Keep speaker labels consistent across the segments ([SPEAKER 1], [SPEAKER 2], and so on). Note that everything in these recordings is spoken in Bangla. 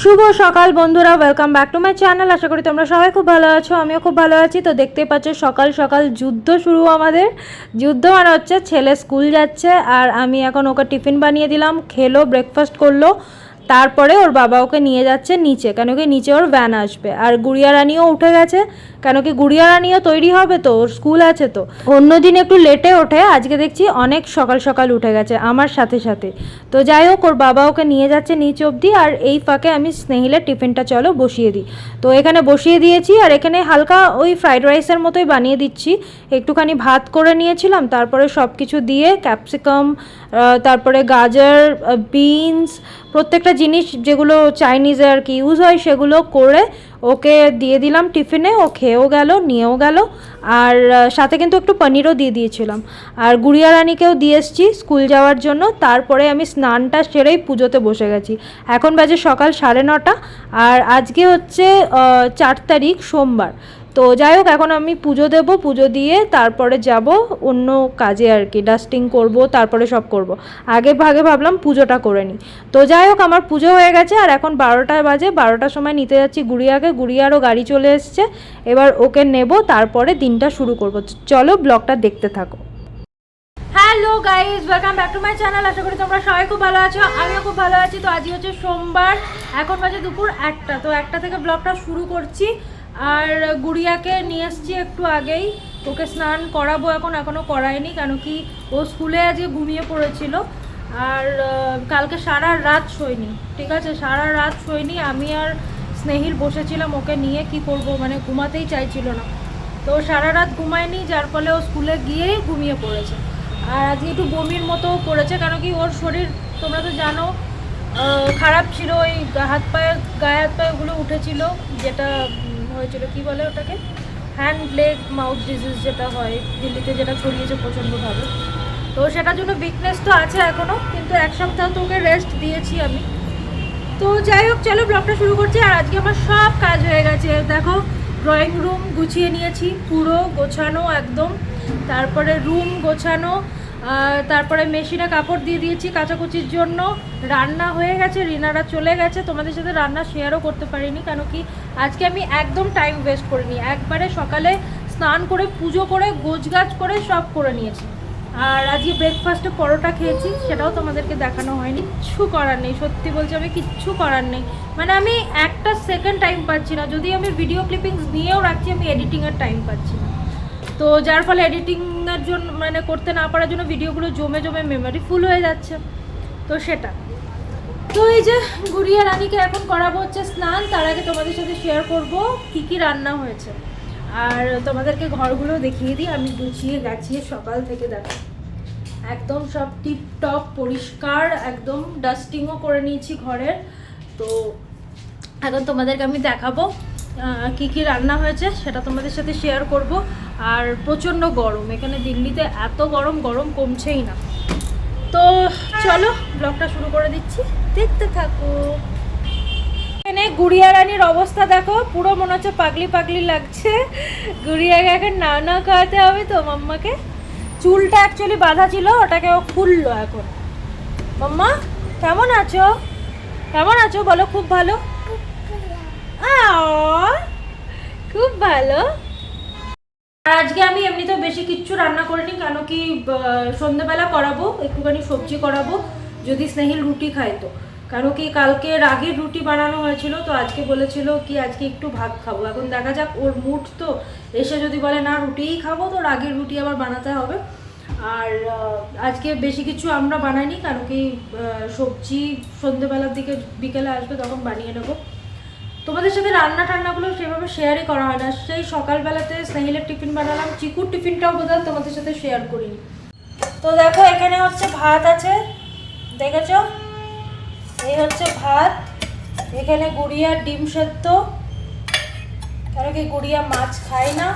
[SPEAKER 1] শুভ সকাল বন্ধুরা, welcome back to my channel. আশা করি তোমরা সবাই খুব ভালো আছো, আমিও খুব ভালো আছি। তো দেখতেই পাচ্ছ সকাল সকাল যুদ্ধ শুরু। আমাদের যুদ্ধ মানে হচ্ছে ছেলে স্কুল যাচ্ছে আর আমি এখন ওকে টিফিন বানিয়ে দিলাম, খেলো, ব্রেকফাস্ট করলো। তারপরে ওর বাবা ওকে নিয়ে যাচ্ছে নিচে, কেন কি নিচে ওর ভ্যান আসবে। আর গুড়িয়া রানিও উঠে গেছে, কেন কি গুড়িয়া রানিও তৈরি হবে, তো ওর স্কুল আছে। তো অন্যদিন একটু লেটে ওঠে, আজকে দেখছি অনেক সকাল সকাল উঠে গেছে আমার সাথে সাথে। তো যাই হোক, ওর বাবা ওকে নিয়ে যাচ্ছে নিচ অবধি, আর এই ফাঁকে আমি স্নেহিলের টিফিনটা চলো বসিয়ে দিই। তো এখানে বসিয়ে দিয়েছি, আর এখানে হালকা ওই ফ্রাইড রাইসের মতোই বানিয়ে দিচ্ছি। একটুখানি ভাত করে নিয়েছিলাম, তারপরে সব কিছু দিয়ে ক্যাপসিকাম, তারপরে গাজর, বিনস, প্রত্যেকটা জিনিস যেগুলো চাইনিজে আর কি ইউজ হয় সেগুলো করে ওকে দিয়ে দিলাম টিফিনে। ও খেয়েও গেল, নিয়েও গেল। আর সাথে কিন্তু একটু পনিরও দিয়ে দিয়েছিলাম। আর গুড়িয়া রানিকেও দিয়ে এসেছি স্কুল যাওয়ার জন্য। তারপরে আমি স্নানটা সেরেই পুজোতে বসে গেছি। এখন বাজে সকাল 9:30, আর আজকে হচ্ছে 4 তারিখ সোমবার। তো যাই হোক, এখন আমি পুজো দেব, পুজো দিয়ে তারপরে যাব অন্য কাজে আর কি, ডাস্টিং করব, তারপরে সব করব। আগে ভাগে ভাবলাম পুজোটা করে নিই। তো যাই হোক, আমার পুজো হয়ে গেছে, আর এখন 12টা বাজে। 12টার সময় নিতে যাচ্ছি গুড়িয়াকে। গুড়িয়ারও গাড়ি চলে এসছে, এবার ওকে নেব, তারপরে দিনটা শুরু করব। চলো ব্লগটা দেখতে থাকো। Hello guys, welcome back to my channel. আশা করি তোমরা সবাই খুব ভালো আছো, আমিও খুব ভালো আছি। তো আজই হচ্ছে সোমবার, এখন বাজে দুপুর 1টা। তো 1টা থেকে ব্লগটা শুরু করছি। আর গুড়িয়াকে নিয়ে এসছি একটু আগেই, ওকে স্নান করাবো। এখনও করায়নি, কেন কি ও স্কুলে আজকে ঘুমিয়ে পড়েছিল। আর কালকে সারা রাত শোয়নি, ঠিক আছে, সারা রাত শোয়নি। আমি আর স্নেহিল বসেছিলাম ওকে নিয়ে, কি করব, মানে ঘুমাতেই চাইছিল না। তো সারা রাত ঘুমায়নি, যার ফলে ও স্কুলে গিয়েই ঘুমিয়ে পড়েছে। আর আজকে একটু বমির মতো করেছে, কেন কি ওর শরীর তোমরা তো জানো খারাপ ছিল। ওই গায়ে হাত পায়ে ওগুলো উঠেছিল, যেটা হয়েছিল কি বলে ওটাকে, হ্যান্ড লেগ মাউথ ডিজিজ যেটা হয় দিল্লিতে, যেটা ছড়িয়েছে প্রচণ্ডভাবে। তো সেটার জন্য উইকনেস তো আছে এখনও, কিন্তু 1 সপ্তাহ তো ওকে রেস্ট দিয়েছি আমি। তো যাই হোক, চলো ব্লগটা শুরু করছি। আর আজকে আমার সব কাজ হয়ে গেছে, দেখো ড্রয়িং রুম গুছিয়ে নিয়েছি, পুরো গোছানো একদম। তারপরে রুম গোছানো, তারপরে মেশিনে কাপড় দিয়ে দিয়েছি কাচাকুচির জন্য। রান্না হয়ে গেছে, রিনারা চলে গেছে। তোমাদের সাথে রান্না শেয়ারও করতে পারিনি, কেন কি আজকে আমি একদম টাইম ওয়েস্ট করিনি। একবারে সকালে স্নান করে পুজো করে গোছগাছ করে সব করে নিয়েছি। আর আজকে ব্রেকফাস্টে পরোটা খেয়েছি, সেটাও তোমাদেরকে দেখানো হয়নি। কিচ্ছু করার নেই, সত্যি বলছি, আমি কিচ্ছু করার নেই। মানে আমি একটা সেকেন্ড টাইম পাচ্ছি না। যদি আমি ভিডিও ক্লিপিংস নিয়েও রাখছি, আমি এডিটিংয়ের টাইম পাচ্ছি না। তো যার ফলে এডিটিংয়ের জন্য, মানে করতে না পারার জন্য ভিডিওগুলো জমে জমে মেমোরি ফুল হয়ে যাচ্ছে। তো সেটা, তো এই যে গুড়িয়া রানীকে এখন করাবো হচ্ছে স্নান। তার আগে তোমাদের সাথে শেয়ার করব কি কি রান্না হয়েছে। আর তোমাদেরকে ঘরগুলো দেখিয়ে দিই, আমি গুছিয়ে গাছিয়ে সকাল থেকে দেখো একদম সব টিপটপ পরিষ্কার, একদম ডাস্টিংও করে নিয়েছি ঘরের। তো এখন তোমাদেরকে আমি দেখাবো কি কি রান্না হয়েছে, সেটা তোমাদের সাথে শেয়ার করব। আর প্রচণ্ড গরম এখানে দিল্লিতে, এত গরম, গরম কমছেই না। তো চলো ব্লগটা শুরু করে দিচ্ছি, দেখতে থাকো। এখানে গুড়িয়া রানীর অবস্থা দেখো, পুরো মনে হচ্ছে পাগলি পাগলি লাগছে। গুড়িয়াকে এখন না খাওয়াতে হবে তো মাম্মাকে। চুলটা অ্যাকচুয়ালি বাঁধা ছিল, ওটাকে ও খুললো এখন। মাম্মা কেমন আছো, কেমন আছো বলো? খুব ভালো, খুব ভালো। আর আজকে আমি এমনিতেও বেশি কিচ্ছু রান্না করিনি, কেন কি সন্ধ্যেবেলা করাবো, একটুখানি সবজি করাবো, যদি স্নেহিল রুটি খায় তো। কারণ কি কালকে রাগির রুটি বানানো হয়েছিল, তো আজকে বলেছিল কি আজকে একটু ভাত খাবো। এখন দেখা যাক ওর মুড, তো এসে যদি বলে না রুটিই খাবো, তো রাগের রুটি আবার বানাতে হবে। আর আজকে বেশি কিছু আমরা বানাইনি, কারণ কি সবজি সন্ধ্যেবেলার দিকে বিকেলে আসবে, তখন বানিয়ে নেবো। তোমাদের সাথে রান্না টান্নাগুলো সেভাবে শেয়ারই করা হয় না। সেই সকালবেলাতে স্নেহিলের টিফিন বানালাম, চিকুর টিফিনটাও বোধহয় তোমাদের সাথে শেয়ার করিনি। তো দেখো এখানে হচ্ছে ভাত আছে, দেখেছো, এই হচ্ছে ভাত। এখানে গুড়িয়ার ডিম সেদ্ধ, কারণ কি গুড়িয়া মাছ খায় না।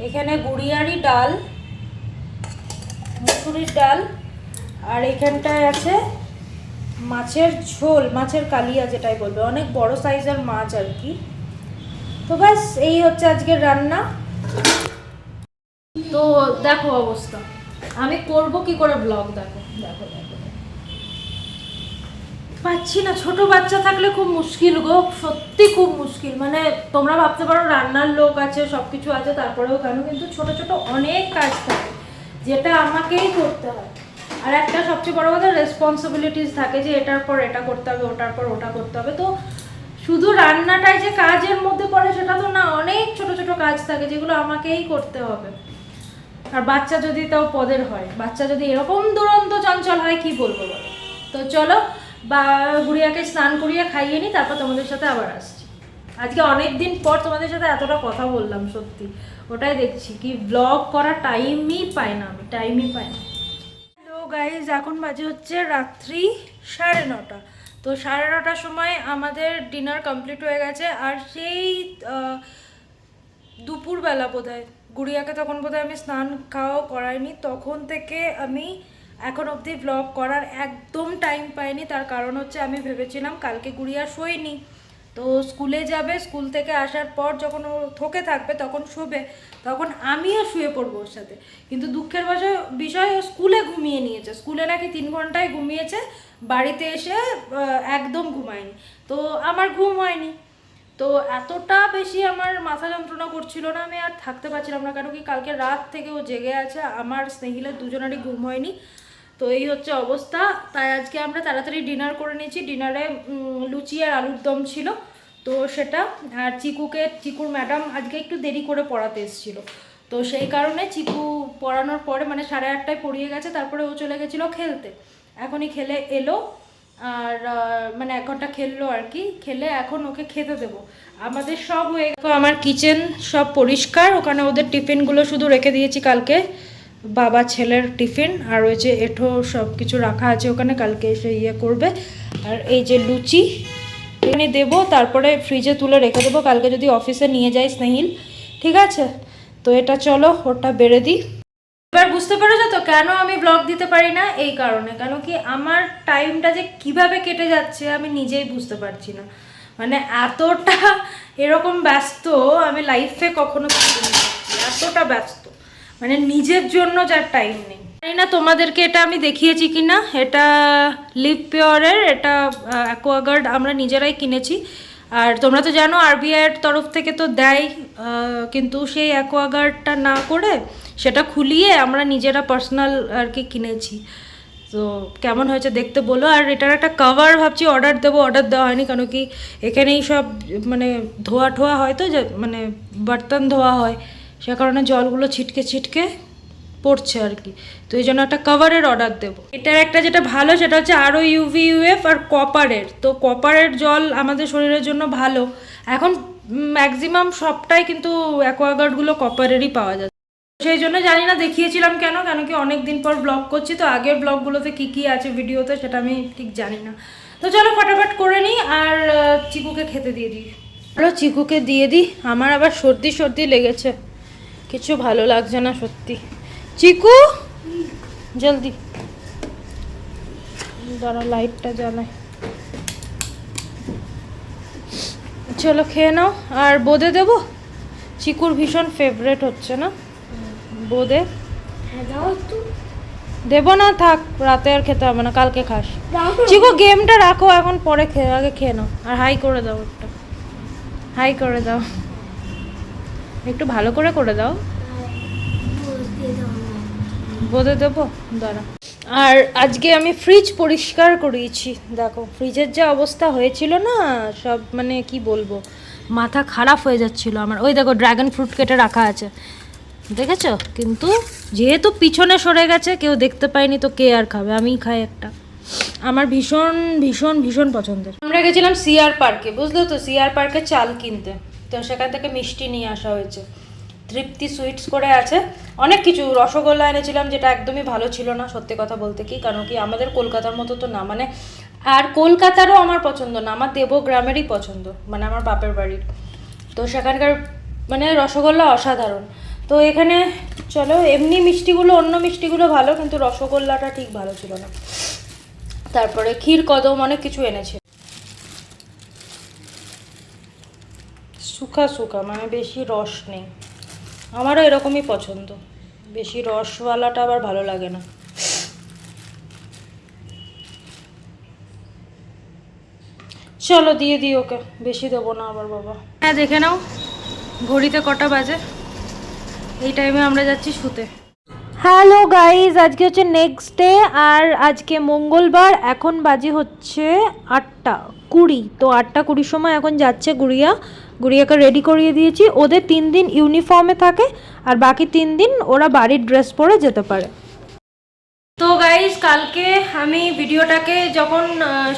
[SPEAKER 1] এখানে গুড়িয়ারই ডাল, মুসুরির ডাল। আর এখানটায় আছে মাছের ঝোল, মাছের কালিয়া যেটাই বলবে, অনেক বড় সাইজের মাছ আর কি। তো ব্যাস এই হচ্ছে আজকের রান্না। তো দেখো অবস্থা, আমি করব কি করে ব্লগ, দেখো দেখো দেখো। পাচ্ছি না। ছোট বাচ্চা থাকলে খুব মুশকিল গো, সত্যি খুব মুশকিল। মানে তোমরা ভাবতে পারো রান্নার লোক আছে, সব কিছু আছে, তারপরেও কেন, কিন্তু ছোট ছোট অনেক কাজ থাকে যেটা আমাকেই করতে হয়। আর একটা সবচেয়ে বড় কথা, রেসপন্সিবিলিটিস থাকে যে এটার পর এটা করতে হবে, ওটার পর ওটা করতে হবে। তো শুধু রান্নাটাই যে কাজের মধ্যে পড়ে সেটা তো না, অনেক ছোট ছোট কাজ থাকে যেগুলো আমাকেই করতে হবে। আর বাচ্চা যদি তাও পদের হয়, বাচ্চা যদি এরকম দুরন্ত চঞ্চল হয়, কি বলবো বলো। তো চলো বা গুড়িয়াকে স্নান করিয়ে খাইয়ে নিই, তারপর তোমাদের সাথে আবার আসছি। আজকে অনেক দিন পর তোমাদের সাথে এতটা কথা বললাম, সত্যি ওটাই দেখছি কি ব্লগ করার টাইমই পাই না, আমি টাইমই পাই না। হ্যালো গাইজ, এখন বাজে হচ্ছে রাত্রি 9:30। তো 9:30টার সময় আমাদের ডিনার কমপ্লিট হয়ে গেছে। আর সেই দুপুরবেলা বোধহয় গুড়িয়াকে তখন বোধহয় আমি স্নান খাওয়াও করাইনি, তখন থেকে আমি এখন অবধি ব্লগ করার একদম টাইম পাইনি। তার কারণ হচ্ছে আমি ভেবেছিলাম কালকে গুড়িয়া শোয়নি, তো স্কুলে যাবে, স্কুল থেকে আসার পর যখন ও থকে থাকবে তখন শোবে, তখন আমিও শুয়ে পড়বো ওর সাথে। কিন্তু দুঃখের বিষয় ও স্কুলে ঘুমিয়ে নিয়েছে, স্কুলে নাকি 3 ঘন্টায় ঘুমিয়েছে, বাড়িতে এসে একদম ঘুমায়নি। তো আমার ঘুম হয়নি, তো এতটা বেশি আমার মাথা যন্ত্রণা করছিল না, আমি আর থাকতে পারছিলাম না। কেন কি কালকে রাত থেকে ও জেগে আছে, আমার স্নেহিলের দুজনেরই ঘুম হয়নি। তো এই হচ্ছে অবস্থা। তাই আজকে আমরা তাড়াতাড়ি ডিনার করে নিয়েছি। ডিনারে লুচি আর আলুর দম ছিল, তো সেটা। আর চিকুর ম্যাডাম আজকে একটু দেরি করে পড়াতে এসেছিলো, তো সেই কারণে চিকু পড়ানোর পরে মানে 8:30টায় পড়িয়ে গেছে, তারপরে ও চলে গেছিলো খেলতে। এখনই খেলে এলো, আর মানে 1 ঘন্টা খেললো আর কি। খেলে এখন ওকে খেতে দেবো। আমাদের সব হয়ে গেল, আমার কিচেন সব পরিষ্কার। ওখানে ওদের টিফিনগুলো শুধু রেখে দিয়েছি কালকে, বাবা ছেলের টিফিন। আর ওই যে এঁঠো সব কিছু রাখা আছে ওখানে, কালকে এসে ইয়ে করবে। আর এই যে লুচি এনে দেবো, তারপরে ফ্রিজে তুলে রেখে দেবো, কালকে যদি অফিসে নিয়ে যাই স্নেহিল, ঠিক আছে। তো এটা চলো ওটা বেড়ে দিই। এবার বুঝতে পেরেছো তো কেন আমি ব্লগ দিতে পারি না, এই কারণে। কেন কি আমার টাইমটা যে কিভাবে কেটে যাচ্ছে আমি নিজেই বুঝতে পারছি না। মানে এতটা এরকম ব্যস্ত আমি লাইফে কখনো এতটা ব্যস্ত, মানে নিজের জন্য যার টাইম নেই। জানি না তোমাদেরকে এটা আমি দেখিয়েছি কি না, এটা লিপ পিওরের, এটা অ্যাকোয়াগার্ড আমরা নিজেরাই কিনেছি। আর তোমরা তো জানো আরবিআইয়ের তরফ থেকে তো দেয়, কিন্তু সেই অ্যাকোয়াগার্ডটা না করে সেটা খুলিয়ে আমরা নিজেরা পার্সোনাল আর কি কিনেছি। তো কেমন হয়েছে দেখতে বলো। আর এটার একটা কভার ভাবছি অর্ডার দেবো, অর্ডার দেওয়া হয়নি। কেন কি এখানেই সব মানে ধোয়া ঠোয়া হয়, তো যে মানে বর্তন ধোয়া হয়, সে কারণে জলগুলো ছিটকে ছিটকে পড়ছে আর কি। তো এই জন্য একটা কভারের অর্ডার দেবো। এটার একটা যেটা ভালো সেটা হচ্ছে আরও ইউভি ইউএফ আর কপারের। তো কপারের জল আমাদের শরীরের জন্য ভালো। এখন ম্যাক্সিমাম সবটাই কিন্তু অ্যাকোয়াগার্ডগুলো কপারেরই পাওয়া যায়। সেই জন্য জানি না দেখিয়েছিলাম কেন, কেন কি অনেক দিন পর ব্লগ করছি, তো আগের ব্লগগুলোতে কী কী আছে ভিডিওতে সেটা আমি ঠিক জানি না। তো চলো ফটাফট করে নিই আর চিকুকে খেতে দিয়ে দিই। চলো চিকুকে দিয়ে দিই, আমার আবার সর্দি সর্দি লেগেছে, কিছু ভালো লাগছে না সত্যি। চিকু জলদি দাঁড়া, লাইটটা জ্বালায়। চলো খেয়ে নাও। আর বোঁদে দেবো, চিকুর ভীষণ ফেভারেট হচ্ছে না বোঁদে। দেবো না, থাক, রাতে আর খেতে হবে না, কালকে খাস। চিকু গেমটা রাখো এখন, পরে আগে খেয়ে নাও। আর হাই করে দাও, একটা হাই করে দাও, একটু ভালো করে করে দাও। বোঁদে দেবো, দাঁড়া। আর আজকে আমি ফ্রিজ পরিষ্কার করিয়েছি, দেখো ফ্রিজের যে অবস্থা হয়েছিল না, সব মানে কি বলবো, মাথা খারাপ হয়ে যাচ্ছিল আমার। ওই দেখো ড্রাগন ফ্রুট কেটে রাখা আছে, দেখেছো? কিন্তু যেহেতু পিছনে সরে গেছে, কেউ দেখতে পায়নি, তো কে আর খাবে, আমিই খাই একটা। আমার ভীষণ ভীষণ ভীষণ পছন্দের। আমরা গেছিলাম সিআর পার্কে, বুঝলো তো, সিআর পার্কে চাল কিনতে। তো সেখান থেকে মিষ্টি নিয়ে আসা হয়েছে, তৃপ্তি সুইটস করে আছে, অনেক কিছু। রসগোল্লা এনেছিলাম, যেটা একদমই ভালো ছিল না সত্যি কথা বলতে কি, কারণ কি আমাদের কলকাতার মতো তো না, মানে আর কলকাতারও আমার পছন্দ না, আমার দেবগ্রামেরই পছন্দ, মানে আমার বাপের বাড়ির। তো সেখানকার মানে রসগোল্লা অসাধারণ। তো এখানে চলো, এমনি মিষ্টিগুলো, অন্য মিষ্টিগুলো ভালো, কিন্তু রসগোল্লাটা ঠিক ভালো ছিল না। তারপরে ক্ষীর কদম, অনেক কিছু এনেছে, শুকা শুকা, মানে বেশি রস নেই। আমারও এরকমই পছন্দ, বেশি রসওয়ালাটা আবার ভালো লাগে না। চলো দিয়ে দিই ওকে, বেশি দেবো না আবার বাবা। হ্যাঁ দেখে নাও ঘড়িতে কটা বাজে, এই টাইমে আমরা যাচ্ছি শুতে। হ্যালো গাইজ, আজকে হচ্ছে নেক্সট ডে আর আজকে মঙ্গলবার। এখন বাজে হচ্ছে 8:20। তো 8:20 সময় এখন যাচ্ছে গুড়িয়াকে রেডি করিয়ে দিয়েছি। ওদের 3 দিন ইউনিফর্মে থাকে আর বাকি 3 দিন ওরা বাড়ির ড্রেস পরে যেতে পারে। তো গাইজ কালকে আমি ভিডিওটাকে যখন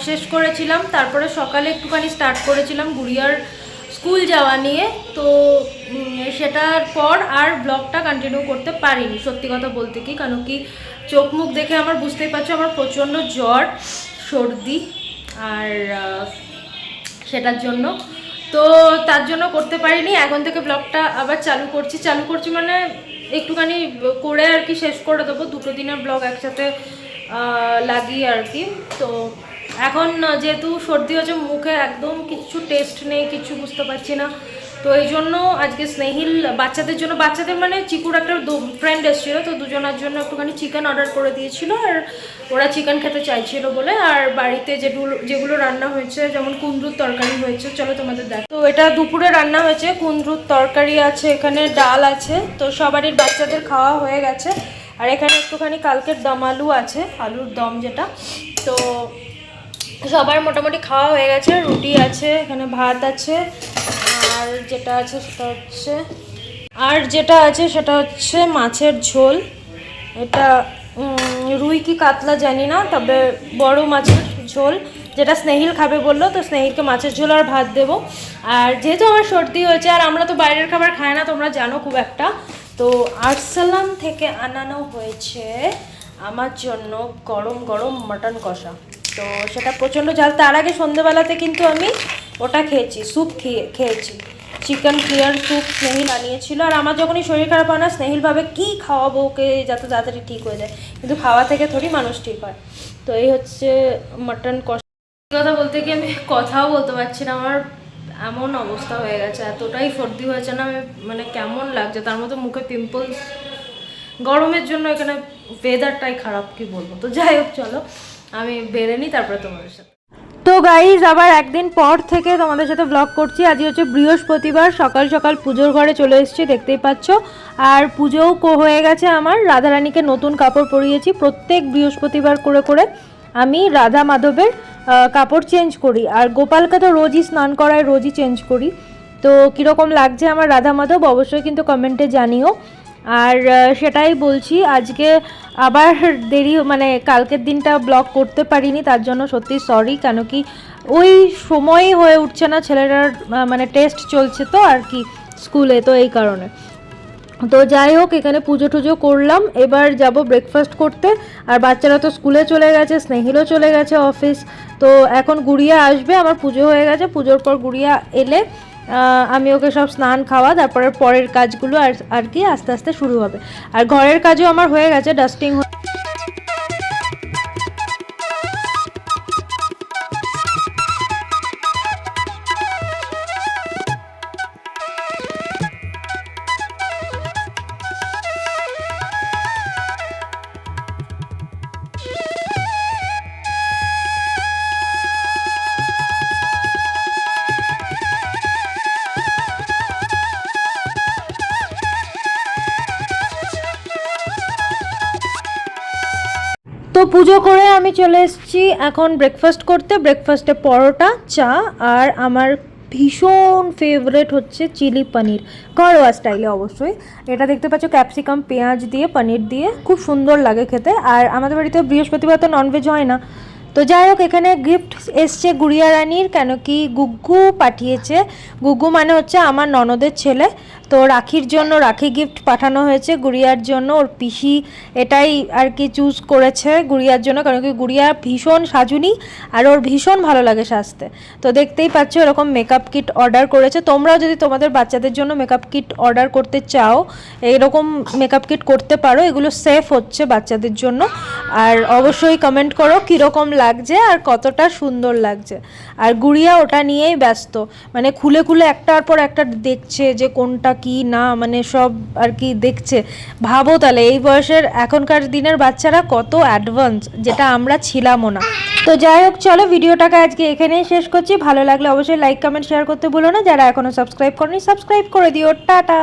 [SPEAKER 1] শেষ করেছিলাম, তারপরে সকালে একটুখানি স্টার্ট করেছিলাম গুড়িয়ার স্কুল যাওয়া নিয়ে। তো সেটার পর আর ব্লগটা কন্টিনিউ করতে পারিনি সত্যি কথা বলতে কি, কারণ কি চোখ মুখ দেখে আমার বুঝতেই পারছো আমার প্রচণ্ড জ্বর সর্দি, আর সেটার জন্য তো তার জন্য করতে পারিনি। এখন থেকে ব্লগটা আবার চালু করছি মানে একটুখানি করে আর কি শেষ করে দেবো, 2 দিনের ব্লগ একসাথে লাগিয়ে আর কি। তো এখন যেহেতু সর্দি হচ্ছে, মুখে একদম কিছু টেস্ট নেই, কিছু বুঝতে পারছি না। তো এই জন্য আজকে স্নেহিল বাচ্চাদের মানে চিকুর একটা ফ্রেন্ড এসেছিলো, তো দুজনের জন্য একটুখানি চিকেন অর্ডার করে দিয়েছিল, আর ওরা চিকেন খেতে চাইছিল বলে। আর বাড়িতে যেগুলো রান্না হয়েছে, যেমন কুমড়োর তরকারি হয়েছে, চলো তোমাদের দেখ। তো এটা দুপুরে রান্না হয়েছে, কুমড়োর তরকারি আছে, এখানে ডাল আছে। তো সবারই বাচ্চাদের খাওয়া হয়ে গেছে। আর এখানে একটুখানি কালকের দম আলু আছে, আলুর দম যেটা। তো সবার মোটামুটি খাওয়া হয়ে গেছে। রুটি আছে, এখানে ভাত আছে, আর যেটা আছে সেটা হচ্ছে মাছের ঝোল। এটা রুই কি কাতলা জানি না, তবে বড় মাছের ঝোল, যেটা স্নেহিল খাবে বললো। তো স্নেহিলকে মাছের ঝোল আর ভাত দেবো। আর যেহেতু আমার সর্দি হয়েছে, আর আমরা তো বাইরের খাবার খাই না, তোমরা জানো খুব একটা। তো আরসালান থেকে আনানো হয়েছে আমার জন্য গরম গরম মাটন কষা। তো সেটা প্রচণ্ড ঝাল। তার আগে সন্ধ্যেবেলাতে কিন্তু আমি ওটা খেয়েছি, স্যুপ খেয়েছি, চিকেন ক্লিয়ার স্যুপ স্নেহিল আনিয়েছিল। আর আমার যখনই শরীর খারাপ হয় না, স্নেহিল ভাবে কী খাওয়াবো ওকে যাতে তাড়াতাড়ি ঠিক হয়ে যায়, কিন্তু খাওয়া থেকে থোড়ি মানুষ ঠিক হয়। তো এই হচ্ছে মাটন কষা। কথা বলতে কি আমি কথাও বলতে পারছি না, আমার এমন অবস্থা হয়ে গেছে, এতটাই সর্দি হয়েছে না, আমি মানে কেমন লাগছে, তার মধ্যে মুখে পিম্পলস। গরমের জন্য এখানে ওয়েদারটাই খারাপ, কি বলবো। তো যাই হোক চলো আমি বেড়ে নিই, তারপরে তোমাদের সাথে। তো গাইজ আবার একদিন পর থেকে তোমাদের সাথে ব্লগ করছি। আজকে হচ্ছে বৃহস্পতিবার, সকাল সকাল পুজোর ঘরে চলে এসেছি, দেখতেই পাচ্ছ। আর পুজোও হয়ে গেছে আমার। রাধারানীকে নতুন কাপড় পরিয়েছি। প্রত্যেক বৃহস্পতিবার করে আমি রাধা মাধবের কাপড় চেঞ্জ করি, আর গোপালকে তো রোজই স্নান করায়, রোজই চেঞ্জ করি। তো কীরকম লাগছে আমার রাধা মাধব অবশ্যই কিন্তু কমেন্টে জানিও। আর সেটাই বলছি, আজকে আবার দেরি, মানে কালকের দিনটা ব্লগ করতে পারিনি, তার জন্য সত্যি সরি। কেন কি ওই সময়ই হয়ে উঠছে না, ছেলেটার মানে টেস্ট চলছে তো আর কি স্কুলে, তো এই কারণে। তো যাই হোক, এখানে পুজো টুজো করলাম, এবার যাব ব্রেকফাস্ট করতে। আর বাচ্চারা তো স্কুলে চলে গেছে, স্নেহিলও চলে গেছে অফিস। তো এখন গুড়িয়া আসবে, আমার পুজো হয়ে গেছে। পুজোর পর গুড়িয়া এলে আমি ওকে সব স্নান খাওয়া, তারপরে পরের কাজগুলো আর কি আস্তে আস্তে শুরু হবে। আর ঘরের কাজও আমার হয়ে গেছে, ডাস্টিং। তো পুজো করে আমি চলে এসেছি এখন ব্রেকফাস্ট করতে। ব্রেকফাস্টে পরোটা, চা, আর আমার ভীষণ ফেভারেট হচ্ছে চিলি পনির, ঘরোয়া স্টাইলে অবশ্যই। এটা দেখতে পাচ্ছ ক্যাপসিকাম, পেঁয়াজ দিয়ে, পনির দিয়ে, খুব সুন্দর লাগে খেতে। আর আমাদের বাড়িতে বৃহস্পতিবার তো ননভেজ হয় না। তো যাই হোক, এখানে গিফট এসছে গুড়িয়া রানীর, কেন কি গুগ্গু পাঠিয়েছে। গুগ্গু মানে হচ্ছে আমার ননদের ছেলে। তো রাখির জন্য রাখি গিফট পাঠানো হয়েছে গুড়িয়ার জন্য। ওর পিসি এটাই আর কি চুজ করেছে গুড়িয়ার জন্য, কারণ কি গুড়িয়া ভীষণ সাজুনি আর ওর ভীষণ ভালো লাগে সাজতে। তো দেখতেই পাচ্ছ এরকম মেকআপ কিট অর্ডার করেছে। তোমরাও যদি তোমাদের বাচ্চাদের জন্য মেকআপ কিট অর্ডার করতে চাও, এইরকম মেকআপ কিট করতে পারো, এগুলো সেফ হচ্ছে বাচ্চাদের জন্য। আর অবশ্যই কমেন্ট করো কীরকম লাগছে আর কতটা সুন্দর লাগছে। আর গুড়িয়া ওটা নিয়েই ব্যস্ত, মানে খুলে খুলে একটার পর একটা দেখছে যে কোনটা কি না, মানে সব আর কি দেখছে। ভাবো তাহলে এই বয়সের এখনকার দিনের বাচ্চারা কত অ্যাডভান্স, যেটা আমরা ছিলামও না। তো যাই হোক, চলো ভিডিওটাকে আজকে এখানেই শেষ করছি। ভালো লাগলে অবশ্যই লাইক কমেন্ট শেয়ার করতে ভুলো না। যারা এখনো সাবস্ক্রাইব করনি সাবস্ক্রাইব করে দিও। টাটা।